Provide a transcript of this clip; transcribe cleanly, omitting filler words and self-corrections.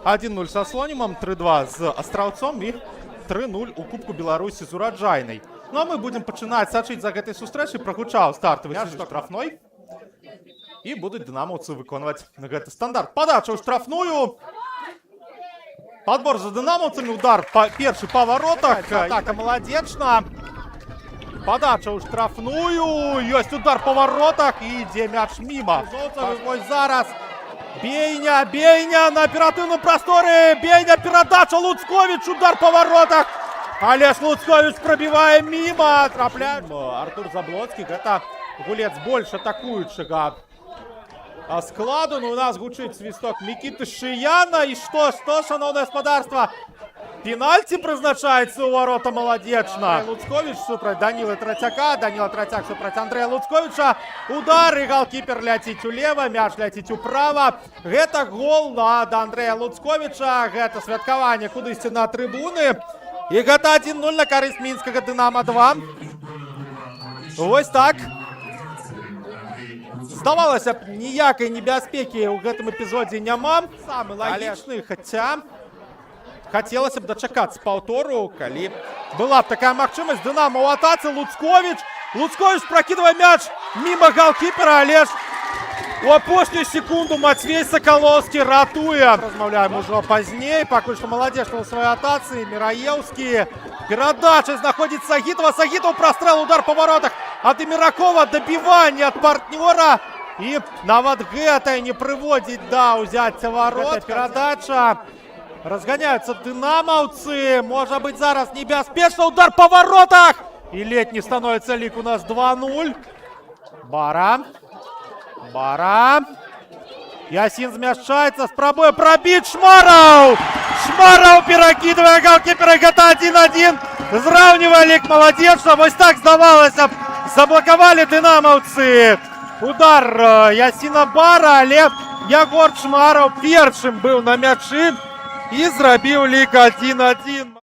1-0 со Слонимом, 3-2 з Астраўцом і 3-0 у Кубку Беларусі з Ураджайнай. Ну а мы будем пачынаць сачыць за гэтай сустрэчай. Прагучаў стартавы штрафной. І будуць дынамаўцы выконваць гэты стандарт. Падача ў штрафную. Подбор за дынамаўцамі, удар першы па воротах. Атака маладзечна. Подача ў штрафную. Ёсць удар па воротах і ідзе мяч міма. Вось зараз. Бейня на аператыўным прасторы. Бейня, перадача, Луцковіч, удар па воротах. Але ж Луцковіч прабівае міма. Трапляе. Артур Заблоцкі, гэта гулец больш атакуючага складу. Ну, у нас гучыць свісток Мікіты Шыяна. І што, шановнае гаспадарства? Пенальці прызначаецца ў варота маладзечна. Луцковіч супраць Данілы Трацяка. Даніла Трацяк супраць Андрэя Луцковіча. Удар, і галкіпер ляціць улева, мяч ляціць управа. Гэта гол ад Андрэя Луцковіча. Гэта святкаванне кудысьці на трыбуны. І гэта 1-0 на карысць мінскага Дынама-2. Вось так. Здавалася б, ніякай небяспекі ў гэтым эпізодзе няма. Самы лагічны, хаця хацелася б дачакацца паўтору, калі была б такая магчымасць. Дынама ў атацы, Луцковіч. Луцковіч пракідвае мяч міма галкіпера, але ж у апошнюю секунду Матвей Сакалоўскі ратуе. Размаўляем ужо пазней, пакуль што маладзечна ў сваёй атацы. Міраеўскі. Перадача знаходзіць Сагітова. Сагітаў прастрэл, удар па воротах ад Імеракова, дабіванне ад партнёра. І нават гэта не прыводзіць да ўзяцця ворот. Перадача. Разганяюцца дынамаўцы. Можа быць зараз небяспечна. Удар па воротах. І ледзь не становіцца лік у нас 2-0. Бара. Ясін змяшчаецца, спрабуе прабіць Шмараў. Шмараў перакідвае галкіпера. Гэта 1-1. Зраўнівае лік маладзечна. Вось так здавалася б. Заблакавалі дынамаўцы. Удар Ясіна Бара, але Ягор Шмараў першым быў на мячы і зрабіў лік 1-1.